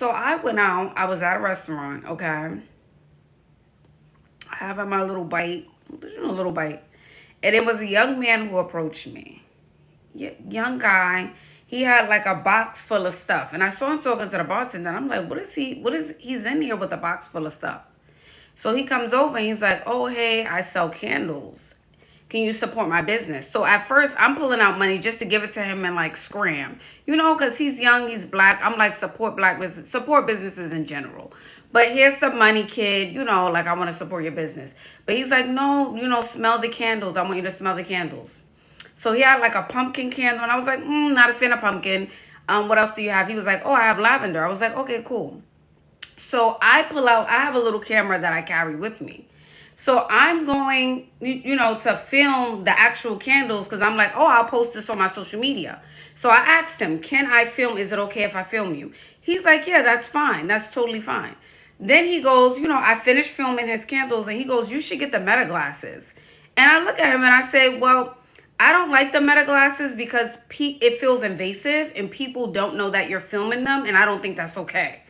So I went out. I was at a restaurant. Okay, having my little bite, a little bite, and it was a young man who approached me. Young guy. He had like a box full of stuff, and I saw him talking to the bartender. And I'm like, what is he? What is he's in here with a box full of stuff? So he comes over and he's like, oh hey, I sell candles. Can you support my business? So at first, I'm pulling out money just to give it to him and like scram, because he's young, he's black. I'm like, support black business, support businesses in general. But here's some money, kid. Like I want to support your business. But he's like, no, smell the candles. I want you to smell the candles. So he had like a pumpkin candle, and I was like, not a fan of pumpkin. What else do you have? He was like, oh, I have lavender. I was like, okay, cool. So I pull out, I have a little camera that I carry with me. So I'm going, to film the actual candles because I'm like, oh, I'll post this on my social media. So I asked him, can I film? Is it okay if I film you? He's like, yeah, that's fine. That's totally fine. Then he goes, I finished filming his candles and he goes, you should get the meta glasses. And I look at him and I say, well, I don't like the meta glasses because it feels invasive and people don't know that you're filming them, and I don't think that's okay.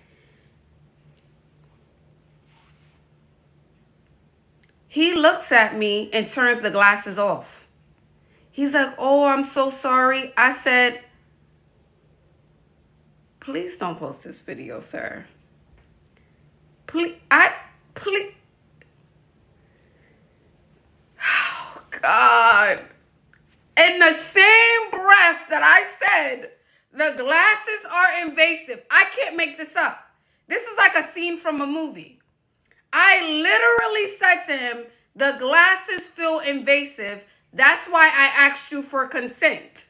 He looks at me and turns the glasses off. He's like, oh, I'm so sorry. I said, please don't post this video, sir. Please. Oh, God. In the same breath that I said, the glasses are invasive. I can't make this up. This is like a scene from a movie. I literally said to him, the glasses feel invasive. That's why I asked you for consent.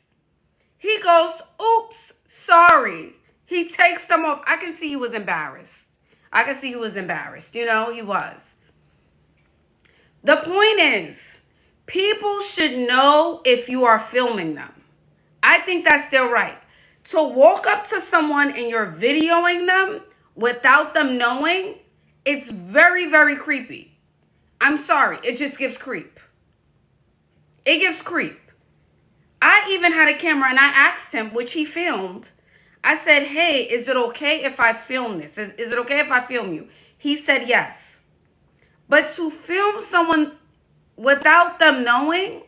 He goes, oops, sorry. He takes them off. I can see he was embarrassed. He was. The point is, people should know if you are filming them. I think that's their right. To walk up to someone and you're videoing them without them knowing, it's very, very creepy. I'm sorry. It just gives creep. It gives creep. I even had a camera and I asked him, which he filmed. I said, hey, is it okay if I film this? Is it okay if I film you? He said yes. But to film someone without them knowing.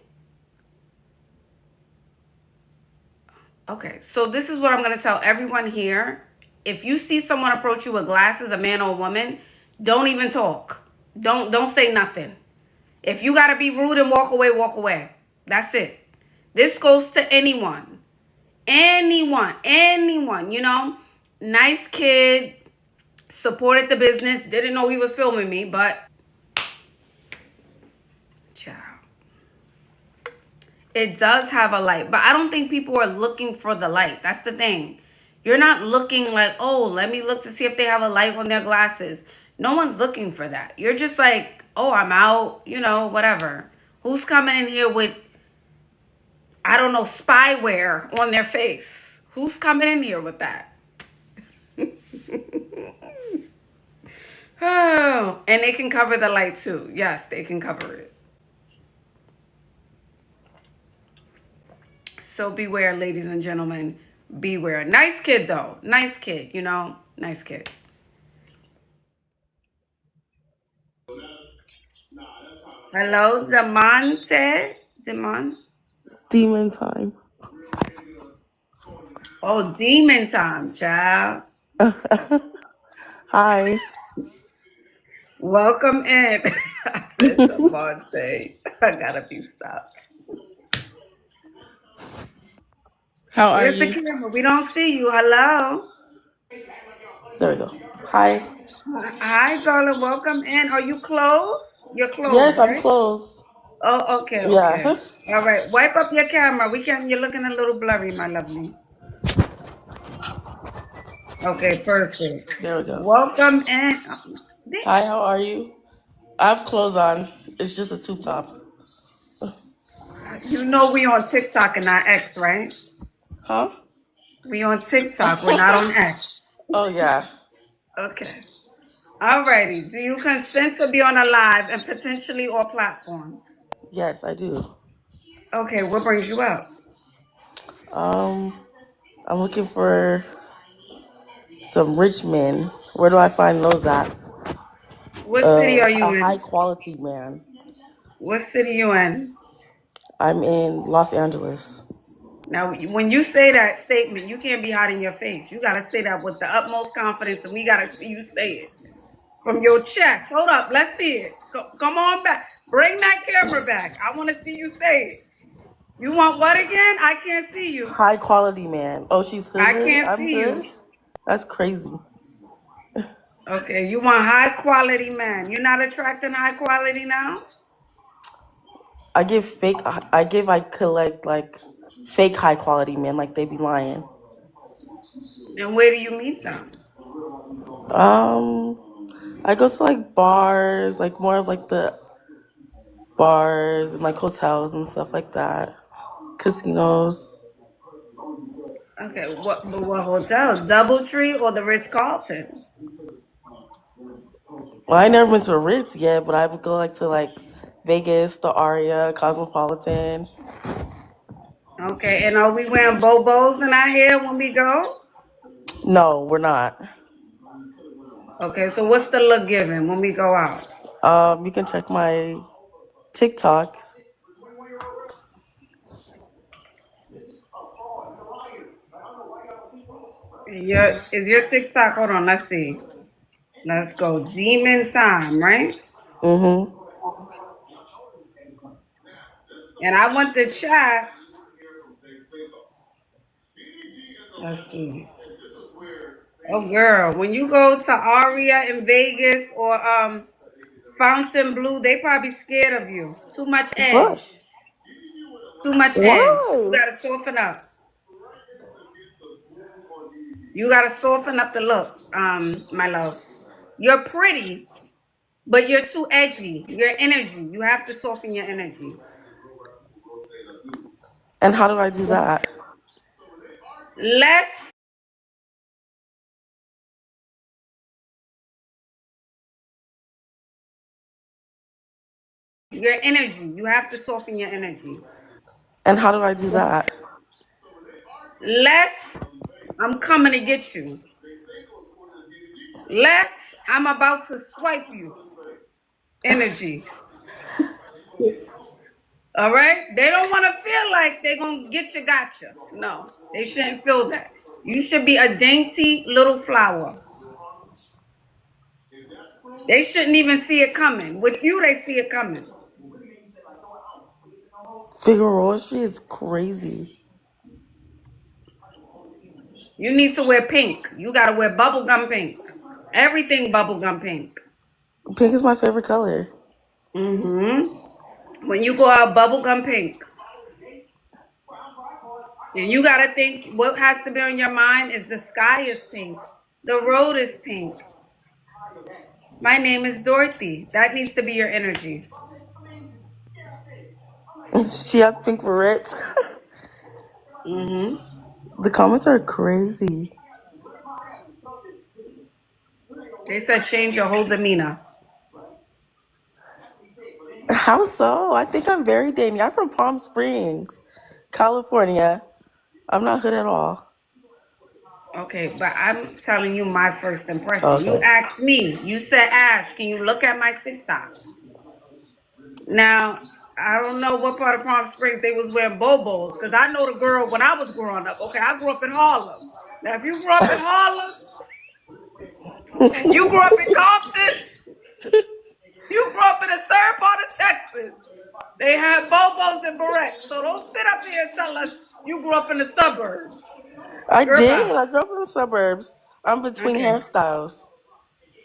Okay, so this is what I'm going to tell everyone here. If you see someone approach you with glasses, a man or a woman, don't even talk. Don't say nothing. If you got to be rude and walk away, walk away. That's it. This goes to anyone. Anyone. Nice kid, supported the business, didn't know he was filming me, but child. It does have a light, but I don't think people are looking for the light. That's the thing. You're not looking like, oh, let me look to see if they have a light on their glasses. No one's looking for that. You're just like, oh, I'm out, whatever. Who's coming in here with, I don't know, spyware on their face? Who's coming in here with that? Oh, and they can cover the light too. Yes, they can cover it. So beware, ladies and gentlemen. Beware. Nice kid, though. Nice kid, Nice kid. Hello, Demonte. Demon time. Oh, demon time, child. Hi. Welcome in. It's Demonte. I gotta be stopped. How are Where's the you? camera? We don't see you. Hello. There we go. Hi. Hi, darling. Welcome in. Are you closed? You're Yes, closed, I'm right? close. Oh, okay, Yeah. okay. All right. Wipe up your camera. You're looking a little blurry, my lovely. Okay, perfect. There we go. Welcome in. Hi, how are you? I have clothes on. It's just a tube top. You know we on TikTok and not X, right? Huh? We on TikTok. We're not on X. Oh, yeah. Okay. Alrighty. Do you consent to be on a live and potentially all platforms? Yes, I do. Okay, what brings you up? Um, I'm looking for some rich men. Where do I find those at? What city are A you high in? quality man. What city you in? I'm in Los Angeles. Now, when you say that statement, you can't be hiding your face. You gotta say that with the utmost confidence, and we gotta see you say it from your chest. Hold up, let's see it. Come on back. Bring that camera back. I want to see you say it. You want what again? I can't see you. High quality man. Oh, she's I hood. can't I'm see hood. you. That's crazy. Okay, you want high quality man. You're not attracting high quality now? I give fake. I collect like fake high quality men. Like they be lying. And where do you meet them? Um, I go to like bars, like more of like the bars and like hotels and stuff like that. Casinos. Okay, what hotel? Doubletree or the Ritz Carlton? Well, I never been to a Ritz yet, but I would go like to like Vegas, the Aria, Cosmopolitan. Okay, and are we wearing bobos in our hair when we go? No, we're not. Okay, so what's the look given when we go out? You can check my TikTok. Is your TikTok? Hold on, let's see. Let's go. Demon time, right? Mm-hmm. And I want the chat. Let's see. Oh, girl, when you go to Aria in Vegas or Fountain Blue, they probably scared of you. Too much What? edge. Too much edge. You Why? gotta soften up. You gotta soften up the look, my love. You're pretty, but you're too edgy. Your energy. You have to soften your energy. And how do I do that? Less your energy. You have to soften your energy. And how do I do that? Less I'm coming to get you. Less I'm about to swipe you. Energy. All right? They don't want to feel like they're going to get you, gotcha. No, they shouldn't feel that. You should be a dainty little flower. They shouldn't even see it coming. With you, they see it coming. Figueroa Street is crazy. You need to wear pink. You got to wear bubblegum pink. Everything bubblegum pink. Pink is my favorite color. When you go out, bubblegum pink. And you got to think what has to be on your mind is the sky is pink. The road is pink. My name is Dorothy. That needs to be your energy. She has pink barrettes. The comments are crazy. They said change your whole demeanor. How so? I think I'm very dainty. I'm from Palm Springs, California. I'm not hood at all. Okay, but I'm telling you my first impression. You Okay. asked me. You said, Ash, can you look at my TikTok? Now, I don't know what part of Palm Springs they was wearing bobos, because I know the girl when I was growing up. Okay, I grew up in Harlem. Now, if you grew up in Harlem, you grew up in Compton, you grew up in the third part of Texas. They had bobos and barrettes. So don't sit up here and tell us you grew up in the suburbs. I did. Goodbye. I grew up in the suburbs. I'm between Okay. hairstyles.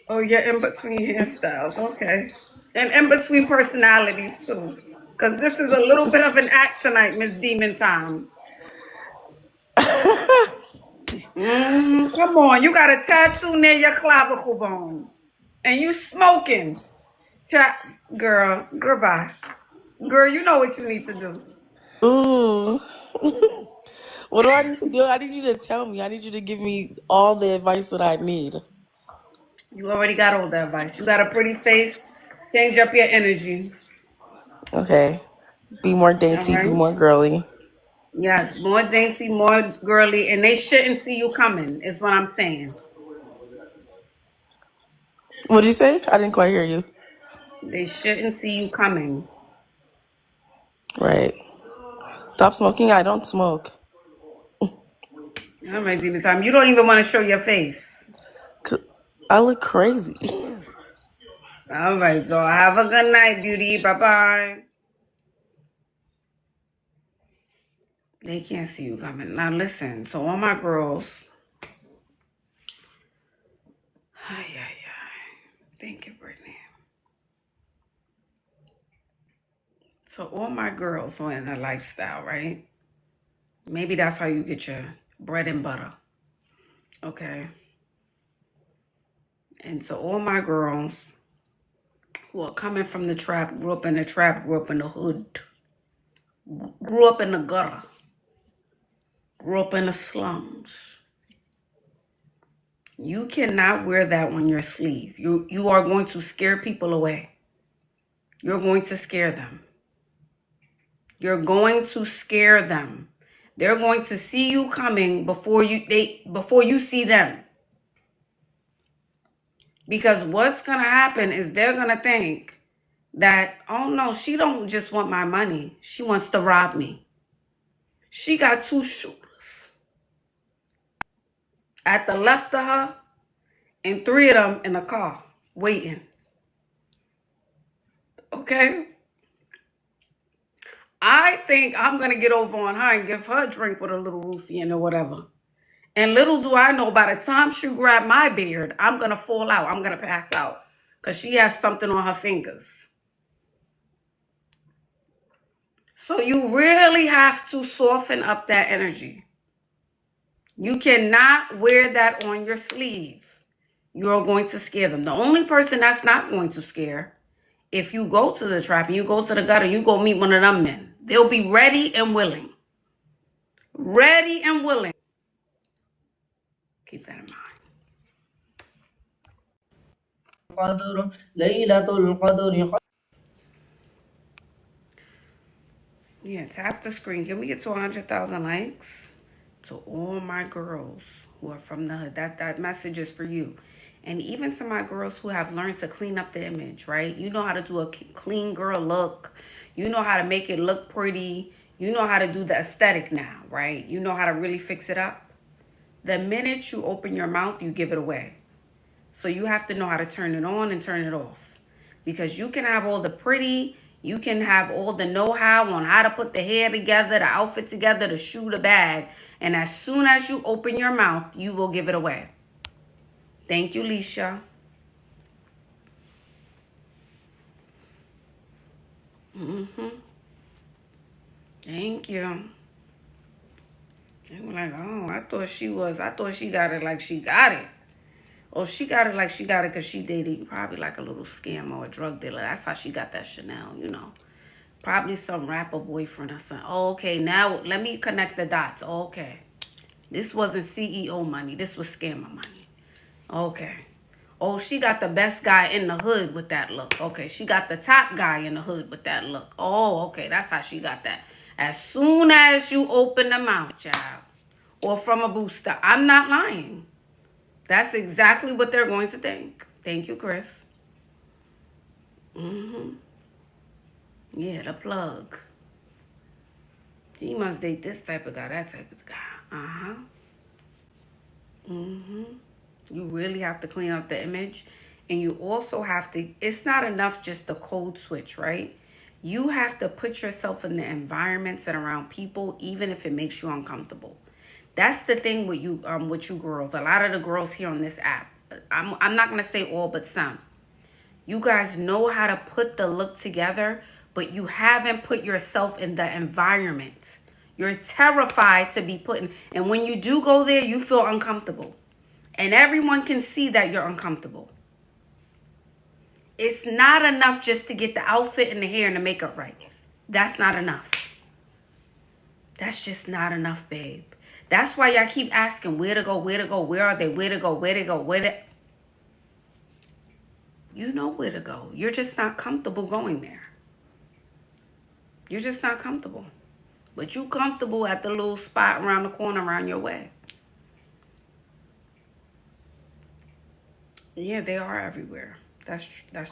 Oh, you're in between hairstyles. Okay. And in between personalities, too. Because this is a little bit of an act tonight, Miss Demon Time. Come on. You got a tattoo near your clavicle bone. And you smoking. Girl, goodbye. Girl, you know what you need to do. Ooh. What do I need to do? I need you to tell me. I need you to give me all the advice that I need. You already got all the advice. You got a pretty face. Change up your energy. Okay. Be more All dainty, be right? more girly. Yes, more dainty, more girly, and they shouldn't see you coming, is what I'm saying. What'd you say? I didn't quite hear you. They shouldn't see you coming. Right. Stop smoking. I don't smoke. That might be the time. You don't even want to show your face. 'Cause I look crazy. All right, so have a good night, beauty. Bye-bye. They can't see you coming. Now listen, so all my girls. Ay, ay, ay. Thank you, Brittany. So all my girls who are in a lifestyle, right? Maybe that's how you get your bread and butter. Okay. And so all my girls who are coming from the trap, grew up in the trap, grew up in the hood, grew up in the gutter, grew up in the slums. You cannot wear that on your sleeve. You are going to scare people away. You're going to scare them. You're going to scare them. They're going to see you coming before you see them. Because what's going to happen is they're going to think that, oh no, she don't just want my money. She wants to rob me. She got 2 shooters at the left of her and 3 of them in the car waiting. Okay? I think I'm going to get over on her and give her a drink with a little roofie in or whatever. And little do I know, by the time she grab my beard, I'm going to fall out. I'm going to pass out because she has something on her fingers. So you really have to soften up that energy. You cannot wear that on your sleeve. You're going to scare them. The only person that's not going to scare, if you go to the trap and you go to the gutter, you go meet one of them men. They'll be ready and willing. Ready and willing. Keep that in mind. Yeah, tap the screen. Can we get to 100,000 likes? To all my girls who are from the hood. That message is for you. And even to my girls who have learned to clean up the image, right? You know how to do a clean girl look. You know how to make it look pretty. You know how to do the aesthetic now, right? You know how to really fix it up. The minute you open your mouth, you give it away. So you have to know how to turn it on and turn it off. Because you can have all the pretty, you can have all the know-how on how to put the hair together, the outfit together, the shoe, the bag. And as soon as you open your mouth, you will give it away. Thank you, Leisha. Thank you. They were like, oh, I thought she got it like she got it. Oh, she got it like she got it because she dated probably like a little scam or a drug dealer. That's how she got that Chanel, you know. Probably some rapper boyfriend or something. Oh, okay, now let me connect the dots. Oh, okay. This wasn't CEO money. This was scammer money. Okay. Oh, she got the best guy in the hood with that look. Okay, she got the top guy in the hood with that look. Oh, okay, that's how she got that. As soon as you open the mouth, child, or from a booster, I'm not lying. That's exactly what they're going to think. Thank you, Chris. Yeah, the plug. He must date this type of guy, that type of guy. You really have to clean up the image. And you also have to, it's not enough just the code switch, right? You have to put yourself in the environments and around people, even if it makes you uncomfortable. That's the thing with you girls. A lot of the girls here on this app, I'm not going to say all, but some. You guys know how to put the look together, but you haven't put yourself in the environment. You're terrified to be put in. And when you do go there, you feel uncomfortable. And everyone can see that you're uncomfortable. It's not enough just to get the outfit and the hair and the makeup right. That's not enough. That's just not enough, babe. That's why y'all keep asking where to go, where to go, where are they, where to go, where to go, where to... You know where to go. You're just not comfortable going there. You're just not comfortable. But you comfortable at the little spot around the corner around your way. Yeah, they are everywhere. That's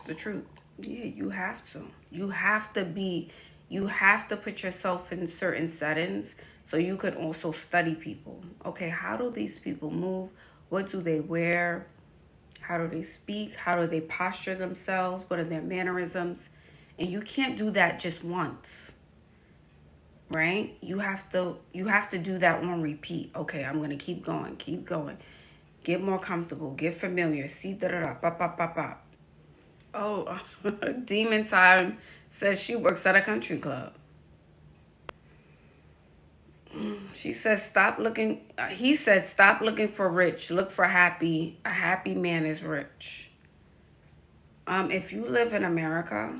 the truth. Yeah, you have to. You have to be you have to put yourself in certain settings so you can also study people. Okay, how do these people move? What do they wear? How do they speak? How do they posture themselves? What are their mannerisms? And you can't do that just once, right? You have to do that on repeat. Okay, I'm gonna keep going, get more comfortable, get familiar. See da da da, pop pop pop pop. Oh, Demon Time says she works at a country club. She says stop looking. He said stop looking for rich. Look for happy. A happy man is rich. If you live in America,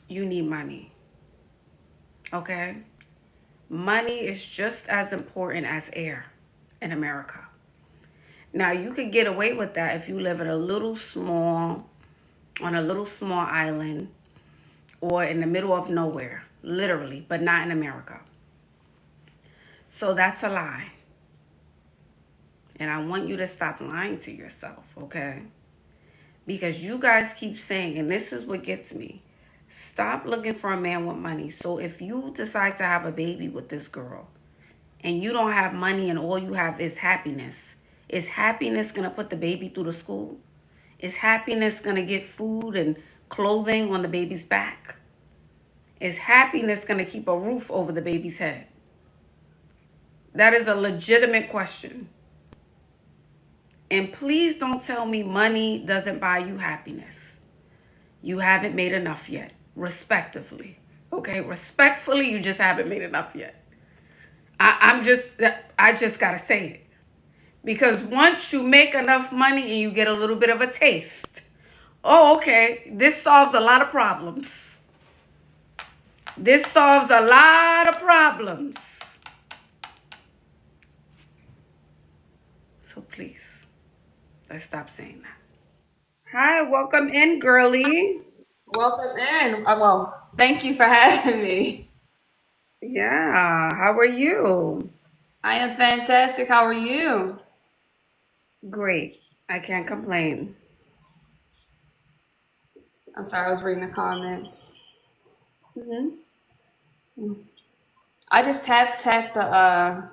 you need money. Okay, money is just as important as air in America. Now you could get away with that if you live in a little small, on a little small island, or in the middle of nowhere, literally, but not in America. So that's a lie. And I want you to stop lying to yourself, okay? Because you guys keep saying, and this is what gets me, stop looking for a man with money. So if you decide to have a baby with this girl and you don't have money and all you have is happiness going to put the baby through the school? Is happiness going to get food and clothing on the baby's back? Is happiness going to keep a roof over the baby's head? That is a legitimate question. And please don't tell me money doesn't buy you happiness. You haven't made enough yet, respectively. Okay, respectfully, you just haven't made enough yet. I just gotta say it. Because once you make enough money and you get a little bit of a taste, oh, okay, this solves a lot of problems. This solves a lot of problems. So please, let's stop saying that. Hi, welcome in, girly. Welcome in. Well, thank you for having me. Yeah, how are you? I am fantastic. How are you? Great. I can't complain. I'm sorry, I was reading the comments. Hmm. I just tapped the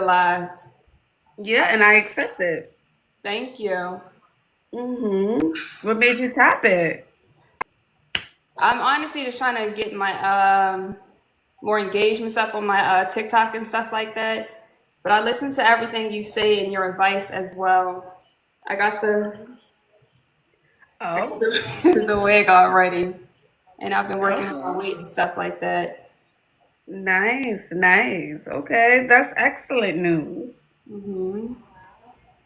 live. Yeah, and I accept it. Thank you. What made you tap it? I'm honestly just trying to get my more engagements up on my TikTok and stuff like that. But I listen to everything you say and your advice as well. I got the Oh, the wig already, and I've been working on my okay. weight and stuff like that. Nice, nice. Okay, that's excellent news.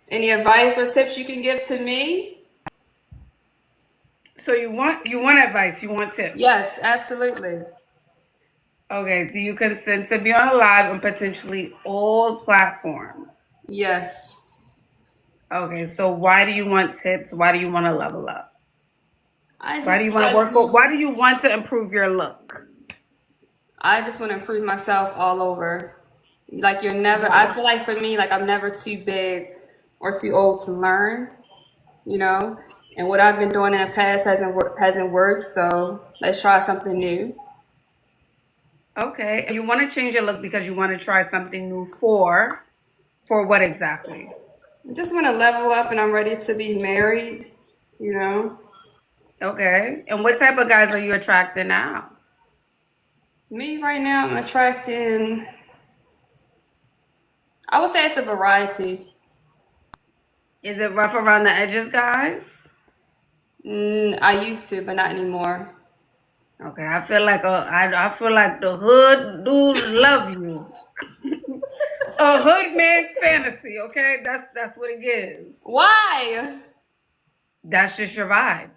Any advice or tips you can give to me? So you want advice, you want tips. Yes, absolutely. Okay, so you consent to be on a live on potentially all platforms. Yes. Okay, so why do you want tips? Why do you want to level up? I Why do just you feel want to like work on, why do you want to improve your look? I just want to improve myself all over. Like you're never, I feel like for me, like I'm never too big or too old to learn, you know? And what I've been doing in the past hasn't worked, so let's try something new. Okay, and you want to change your look because you want to try something new for what exactly? I just want to level up and I'm ready to be married, you know? Okay, and what type of guys are you attracting now? Me right now, I'm attracting, I would say it's a variety. Is it rough around the edges, guys? I used to, but not anymore. Okay, I feel like the hood dudes love you. A hood man's fantasy. Okay, that's what it is. Why? That's just your vibe.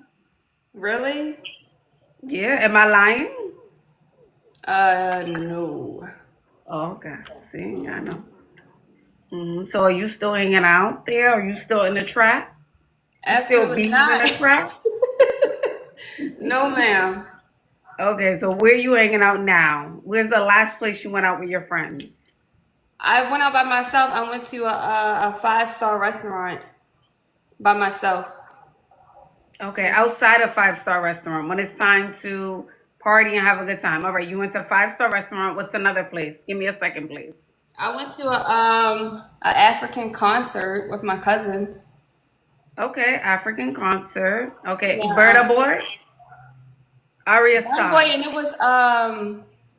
Really? Yeah, am I lying? No. Oh, okay. See, I know. So are you still hanging out there? Are you still in the trap? You still Absolutely bees in not. the trap? No, ma'am. Okay, so where you hanging out now? Where's the last place you went out with your friends? I went out by myself. I went to a 5-star restaurant by myself. Okay, outside a five-star restaurant, when it's time to party and have a good time. All right, you went to a five-star restaurant. What's another place? Give me a second, please. I went to a African concert with my cousin. Okay, African concert. Okay, Yeah, Berta Boy, Aria one boy, Star. and it was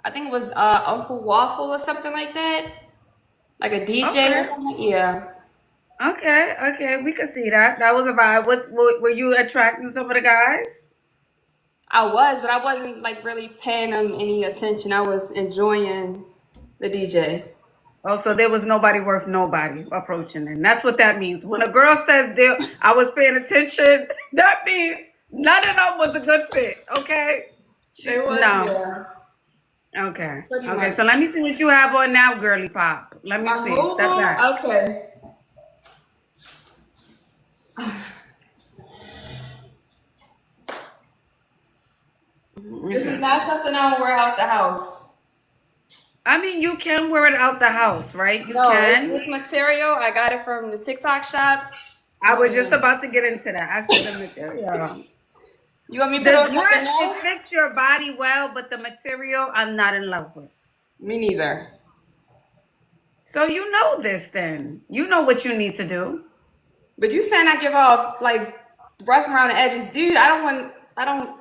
I think it was Uncle Waffle or something like that, like a DJ or Okay, something. Yeah, okay, we can see that. That was a vibe. What were you attracting some of the guys? I was, but I wasn't like really paying them any attention. I was enjoying the DJ. Oh, so there was nobody worth nobody approaching them. That's what that means. When a girl says there, I was paying attention, that means none of them was a good fit. Okay? They was, No. yeah, Okay. pretty Okay. much. So let me see what you have on now, girly pop. Let me My see. Step Google, back. okay. This is Okay. not something I would wear out the house. I mean, you can wear it out the house, right? You No, it's can. this material. I got it from the TikTok shop. I was just Um, about to get into that. I said the material. you want me to put The on something dress, it else? fits your body well, but the material, I'm not in love with. Me neither. So you know this then. You know what you need to do. But you saying I give off like rough around the edges, dude? I don't want. I don't.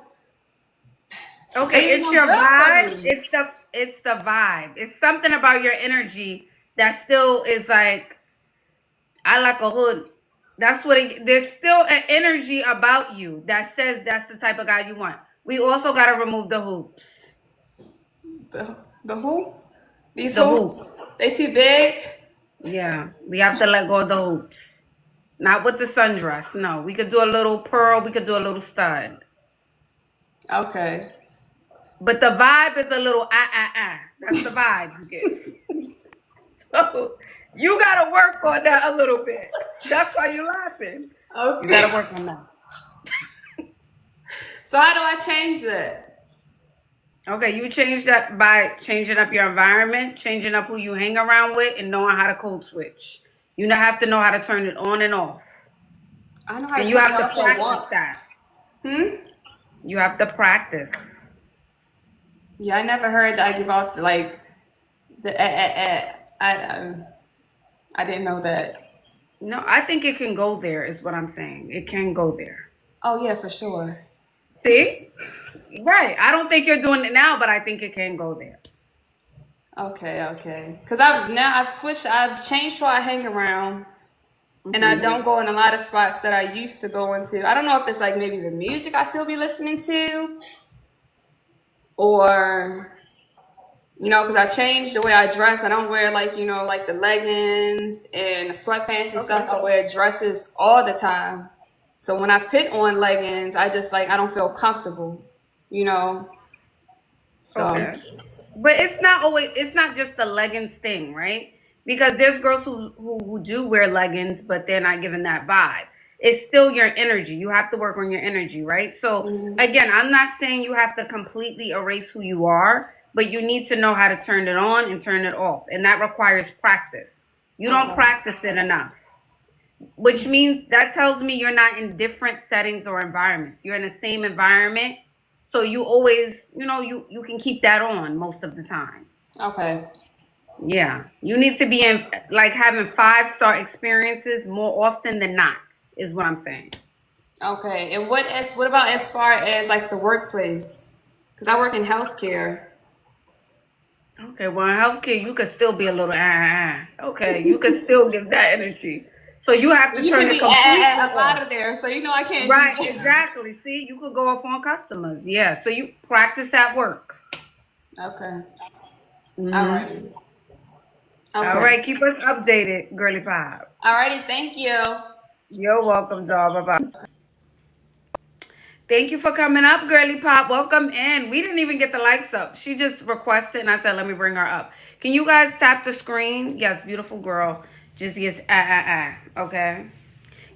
Okay, It ain't it's no your good for vibe. me. It's the vibe. It's something about your energy that still is like I like a hood. That's what there's still an energy about you that says that's the type of guy you want. We also gotta remove the hoops. The who? These The hoop. hoops? They too big? Yeah. We have to let go of the hoops. Not with the sundress. No. We could do a little pearl, we could do a little stud. Okay. But the vibe is a little ah. That's the vibe you get. So you gotta work on that a little bit. That's why you're laughing. You Okay. gotta work on that. So how do I change that? Okay, you change that by changing up your environment, changing up who you hang around with, and knowing how to code switch. You have to know how to turn it on and off. I know how And to you turn it have to off at practice once. that. Hmm? You have to practice. Yeah, I never heard that I give off like the I didn't know that. No, I think it can go there, is what I'm saying. It can go there. Oh yeah, for sure. See? Right. I don't think you're doing it now, but I think it can go there. Okay, okay. Cause I've switched. I've changed who I hang around, and I Hmm. don't go in a lot of spots that I used to go into. I don't know if it's like maybe the music I still be listening to, or because I changed the way I dress. I don't wear like like the leggings and the sweatpants and Okay. stuff. I wear dresses all the time. So when I put on leggings, I just like I don't feel comfortable, you know. So Okay. But it's not just the leggings thing, right? Because there's girls who do wear leggings, but they're not giving that vibe. It's still your energy. You have to work on your energy, right? So mhm. again, I'm not saying you have to completely erase who you are, but you need to know how to turn it on and turn it off. And that requires practice. You don't Okay, practice it enough, which means that tells me you're not in different settings or environments. You're in the same environment. So you always, you can keep that on most of the time. okay, Yeah. You need to be in like having five-star experiences more often than not, is what I'm saying. okay. And what about as far as like the workplace? Because I work in healthcare. Okay, well in healthcare you could still be a little Okay, you could still give that energy. So you have to You can turn it be completely up out off. of there, so I can't do Right, that. exactly. See, you could go off on customers. Yeah. So you practice at work. Okay. All Hmm. right. All Okay. right, keep us updated, girly pop. Alrighty. Thank you. You're welcome, dog. Bye bye. Thank you for coming up, girly pop. Welcome in. We didn't even get the likes up. She just requested, and I said, let me bring her up. Can you guys tap the screen? Yes, beautiful girl. Just yes, okay.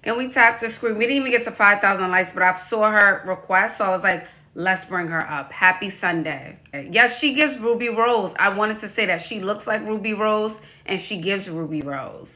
Can we tap the screen? We didn't even get to 5,000 likes, but I saw her request, so I was like, Let's bring her up. Happy Sunday. Yes, she gives Ruby Rose. I wanted to say that she looks like Ruby Rose and she gives Ruby Rose.